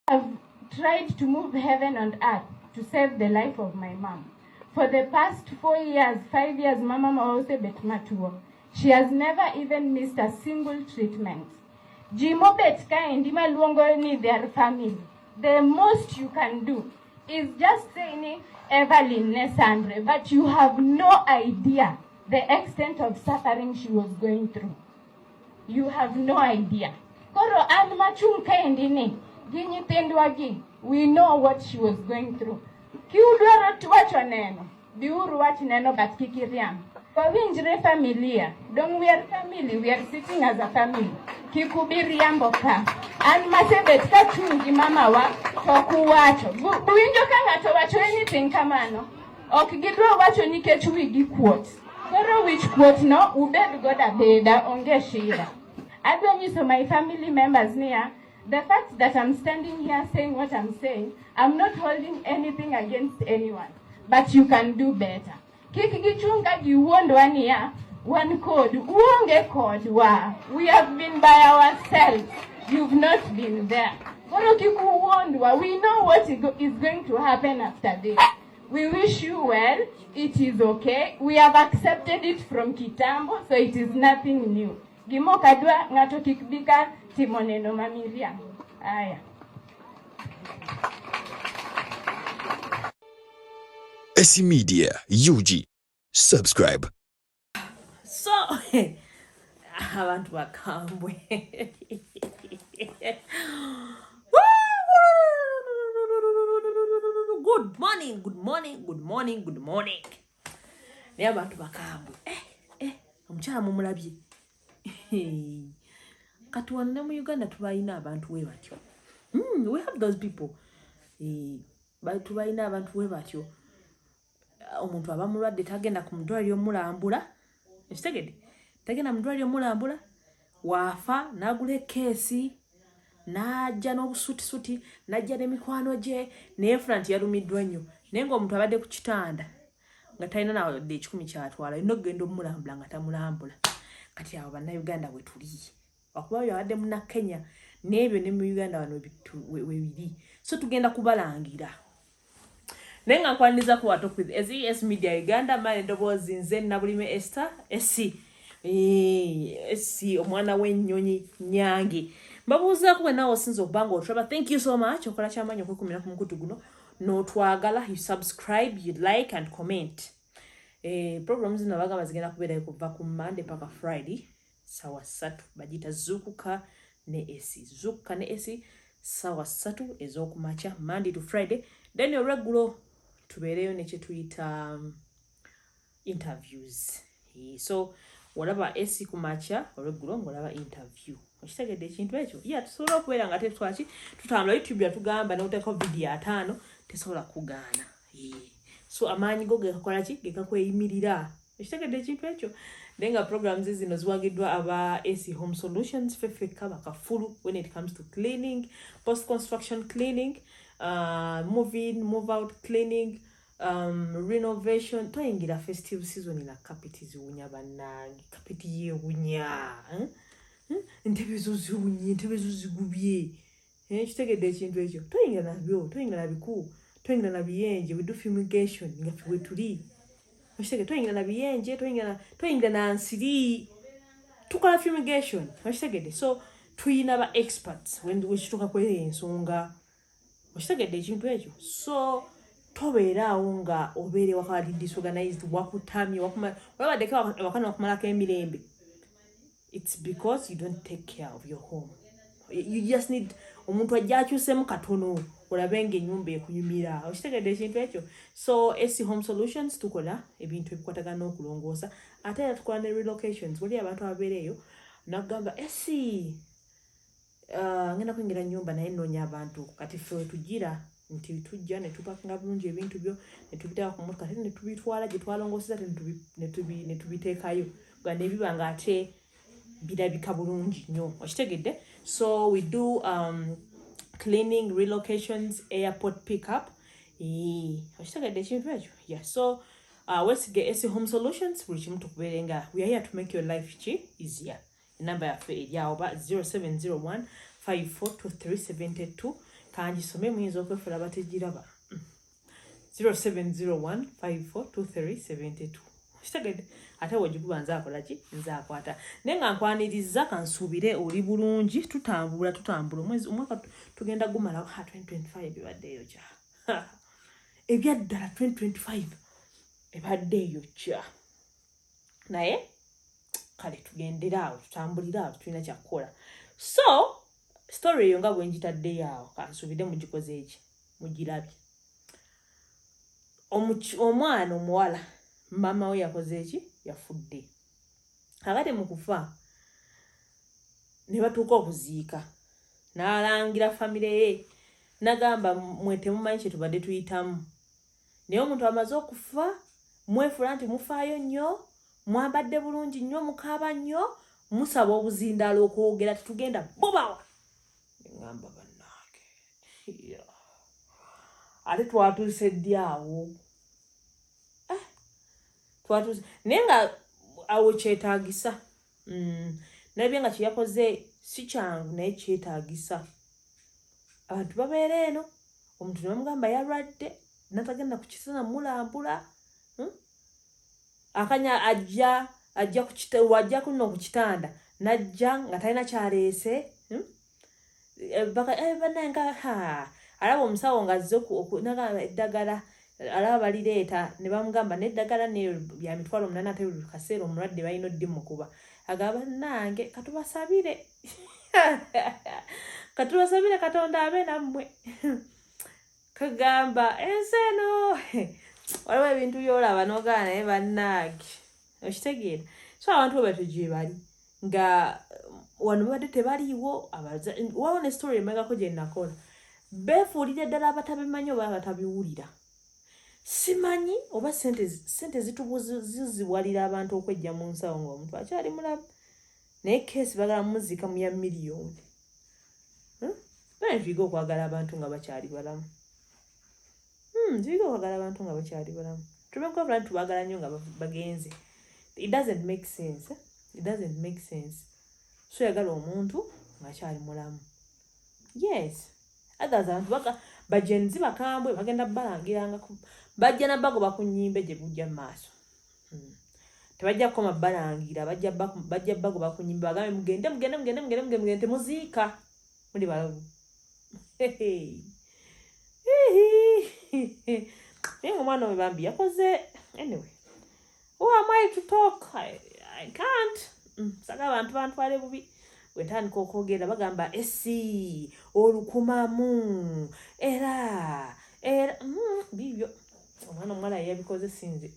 I've tried to move heaven and earth to save the life of my mom. For the past 4 years, 5 years, Mama Mawose Betmatuo. She has never even missed a single treatment. Jimo Betka and Dima Luongo need their family. The most you can do is just saying Evelyn Nesandre, but you have no idea the extent of suffering she was going through. You have no idea. Koro anmachum kaendini. We know what she was going through. Kiudwaro tuwacho neno. Diuru wachi neno but kikiriam. For winjre familia. Don't we are family. We are sitting as a family. Kikubiri yambo ka. And masebet ka chungi mama wa toku wacho. Buinjo kanga to wacho anything kamano. Okigidro wacho nikechu wigi quote. Koro which quote no ubed goda beda onge shira. So my family members near. The fact that I'm standing here saying what I'm saying, I'm not holding anything against anyone. But you can do better. Kikigichunga giwondwania one code. Uonge code wa. We have been by ourselves. You've not been there. We know what is going to happen after this. We wish you well. It is okay. We have accepted it from Kitambo, so it is nothing new. Gimo kadwa ngato kikbika timoneno mamiria. Aya. SC Media UG. Subscribe. So, abantu bakambwe. Good morning, good morning, good morning, good morning. Ne abantu bakambwe. Omukyala mumulabye. Katuwane mu Uganda tubayina abantu we batyo. We have those people. Tubayina abantu we batyo. Omuntu abamulwadde tagenda ku mudwaliro mulambula. Ekitegedde. Tagenda mudwaliro mulambula. Waafa nagula keesi. Najja n'obusuti najja n'emikwano gye neefuna nti yalumiddwa nnyo. Naye ng'omuntu abadde ku kitanda nga talina nawadde 10 kyatwala. Olina okugenda omulambula nga tamulambula. Kati awo bannayuganda we tuli. Wakuba yabadde muna Kenya n'ebyo ne mu Uganda wano webiri. So tugenda kubalangira. Naye nga nkwaniza ku wato with SC Media Uganda mane ndoboozi nze Nabulime Esther SC omwana w'ennyonyi nyange. Mbabuuzaako bwe naawe osinza okubanga otulaba. Thank you so much. Okola kyamaanyi okwekumira ku mukutu guno. N'otwagala, you subscribe, you like and comment. Programs zino bagamba zigenda kubeera kuva ku Monday paka Friday. Sawa 3 bagita Zukuka ne AC. Zukuka ne AC sawa 3 ez'okumakya Monday to Friday. Then your regular tubeereyo ne kye tuyita interviews. So walaba AC kumakya regular ngolaba interview. Okitegedde ekintu ekyo? Tusobola okubeera nga tetwaki tutambula YouTube yatugamba n'oteekako video 5 tesobola kugaana. So amaanyi go gekola ki gekakweyimirira. Ekitegedde ekintu ekyo? Denga programs zino ziwagiddwa aba AC Home Solutions fefeka bakafulu when it comes to cleaning, post construction cleaning, move out cleaning, renovation. Toyingira festive season na carpet ziwunya bannange. Carpet yewunya. Entebe zo ziwunye, entebe zo zigubye. Ekitegedde ekintu ekyo? Toyingira nabyo, toyingira nabiku, toyingira nabiyenje. We do fumigation nga fwe tuli. Oshitege toyingira na biyenje, toyingira na nsiri. Tukola fumigation. Oshitege so tuyina ba experts when we tuka kwere ensonga. Oshitege ekintu ekyo? So tobeeraawo nga obeere wakali disorganized wakutamye wabadde wakana wakumalako emirembe. It's because you don't take care of your home. You just need omuntu ajjakyusemu katono olabenga ennyumba ekunyumira. Okitegedde ekintu ekyo? So AC Home Solutions tukola ebintu ebikwatagana n'okulongoosa ate era tukola ne relocations. Wali abantu ababeereeyo nagamba AC ngenda kwingira nnyumba naye nnoonya abantu. Kati ffe we tugira nti tujja ne tupakinga bulungi ebintu byo ne tubiteeka ku motoka ate ne tubitwala gye twalongooseza ne tubiteekayo nga ne biba nga ate birabika bulungi nnyo. Okitegedde? So we do cleaning, relocations, airport pickup. Okitegedde ekintu ekyo? Yeah. So Westgate AC Home Solutions buli kimu tukubeerenga. We are here to make your life easier. Number yaffe eri awo 0701 542372 kangisome muyinza okwefula bategiraba 0701542372 kitegedde ate wegikuba nzaakola ki nzaakwata naye nga nkwaniriza kansuubire oli bulungi tutambula omwaka tugenda gumala 2025 ebaddeeyo kya ebyaddala 2025 ebaddeeyo kya naye kale tugendera awo tutambulira awo tulina kyakukola so story eyo nga bwenjitaddeyo awo kansuubire mugikoze eki mugirabye omwana omuwala mama we yakoze eki yafudde kakati mu kufa ne batuuka okuziika n'alangira famire ye nagamba mwe temumanyi kye tubadde tuyitamu naye omuntu amaze okufa mwefula nti mufaayo nnyo mwambadde bulungi nnyo mukaaba nnyo musaba obuzindaalo okwogera tetugenda bobawa ngamba bannange ate twatuuse ddi awo twatuuse naye nga awo kyetaagisa nalabye nga kyeyakoze si kyangu naye kyetaagisa abantu babeera eno omuntu ne bamugamba yalwadde natagenda ku kisana mulambula akanya wajja kuno ku kitanda najja nga talina kyaleese bananga alaba omusawo nga azze nagamba eddagala alaba balireeta ne bamugamba n'eddagala neyo bya 800 ate buli kaseera omulwadde balina oddi mukuba agamba nange katubasabire katubasabire katonda abe nammwe kagamba ensi eno waliwo ebintu byolaba n'ogaana naye bannange okitegeera so abantu bwe gye bali nga wano babadde tebaliiwo waliwo ne story emagako gye nakola beefuulira ddala abatabimanyi oba abatabiwulira simanyi oba sente ziziwalira abantu okwejja mu nsawo ng'omuntu akyali mulabu naye keesi bagala muzika mu ya miliyoni tuyiga okwagala abantu nga bakyali balamu tuyiga okwagala abantu nga bakyali balamu tubekwagala nti tubagala nnyo nga bagenze it doesn't make sense so yagala omuntu ng'akyali mulamu yes others abantu bajenzi bakambwe bagenda balangiranga bajja nabagoba ku nnyimbe gye bujja mu maaso tebajja kukoma balangira bajja bagoba ku nnyimbe bagambe mugende temuziika muli balabu naye omwana we bambi yakoze anyway who am I to talk I can't saga abantu bantwale bubi wetandika okwogera bagamba esi olukumamu era bibyo omwana omuwala yeyabikoze sinze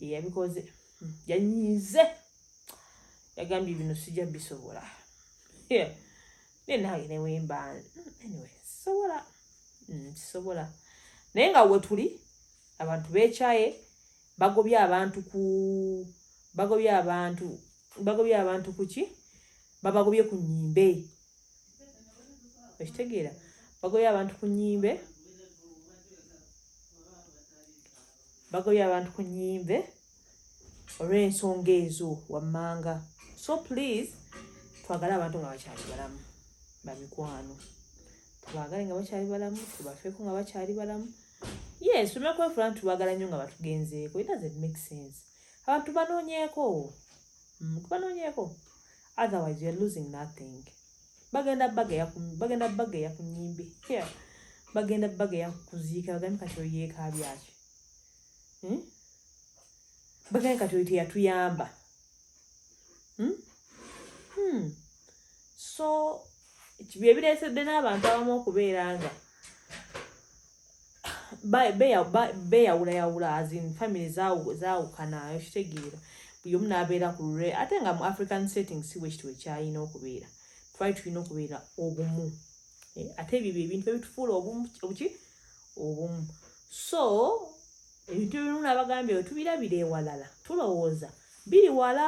yeyabikoze yanyize yagambye bino sijja bisobola nenange newemba anyway sisobola naye nga we tuli abantu beekyaye bagobye abantu kuki babagobye ku nnyimbe ekitegeera bagobye abantu ku nnyimbe olw'ensonga ezo wammanga so please twagale abantu nga bakyali balamu bamikwano tubagale nga bakyali balamu tubafeeko nga bakyali balamu yes tulina kwefula nti tubagala nnyo nga batugenzeeko it doesn't make sense abantu banoonyeeko otherwise you're losing nothing bagenda bageya ku nnyimbe bagenda bageya kuziika bagambe kati oyeekaabyaki bagambe kati oyo teyatuyamba so byebireesedde n'abantu abamu okubeera nga beyawulayawula azin family zaawukana ekitegeera buli omu n'abeera ku lulwe ate nga mu african setting si bwekitwe ekyalina okubeera twali tulina okubeera obumu ate ebyo ebintu ebitufuula obumu so ebintu ebimu n'abagambye bwe tubirabira ewalala tulowooza biri wala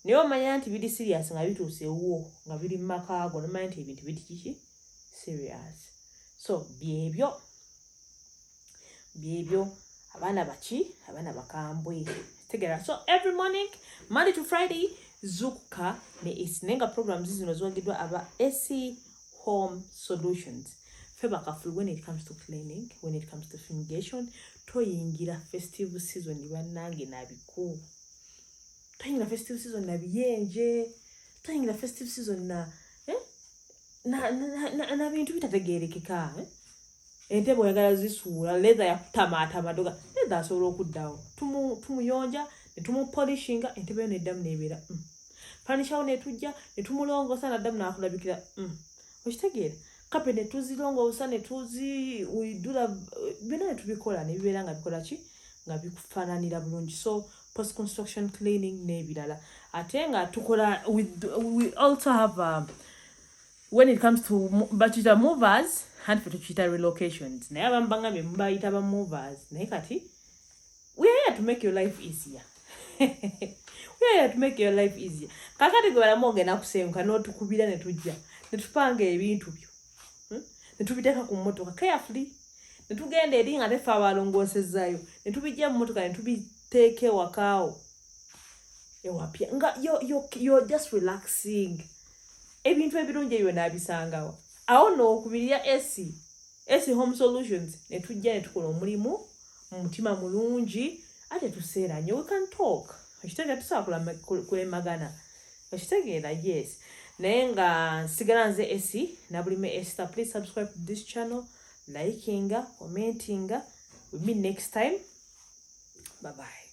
naye omanya nti biri serious nga bituuse ewuwo nga biri mu makaago nomanya nti ebintu biri kiki serious so byebyo abaana bakambwe tegera so every morning Monday to Friday zukuka ne esi nenga programs zino ziwagiddwa aba esi home solutions. Feba kafulu when it comes to cleaning, when it comes to fumigation, toyingira festive season ibanange nabiku. Toyingira festive season nabiyenje. Toyingira festive season na bintu bitategerekeka. Ente boyagala zisuula leather ya kutamata madoga. Leather asobola okuddawo. Tumuyonja ne tumupolishinga ente byo neddamu nebera. Panishawo ne tujja ne tumulongosa naddamu nakulabikira. Okitegeera? Kape ne tuzilongosa ne tuzi uidula bina ne tubikola ne bibera nga bikola ki nga bikufananira bulungi. So post construction cleaning ne bilala. Ate nga tukola we also have when it comes to bachita movers and for tuchita relocations. Naye abambanga me mbayita ba movers. Naye kati we are here to make your life easier. We are here to make your life easier. Kakati gwe balamonge nakusenka n'otukubira ne tujja. Ne tupanga ebintu byo. Ne tubiteeka ku mmotoka carefully. Ne tugenda eri nga tefa abalongoosezaayo. Ne tubijja mu mmotoka ne tubiteeka ewakaawo. Ewapya. Nga you're just relaxing. Ebintu ebirungi ebyo nabisangawo. Awo n'okubirira AC Home Solutions ne tujja ne tukola omulimu mu mutima mulungi ate tuseera nnyo. We can talk. Okitegeera tusobola kulemagana. Okitegeera yes. Naye nga sigala nze AC na bulime Esther. Please subscribe to this channel, likinga, commentinga. We'll meet next time. Bye bye.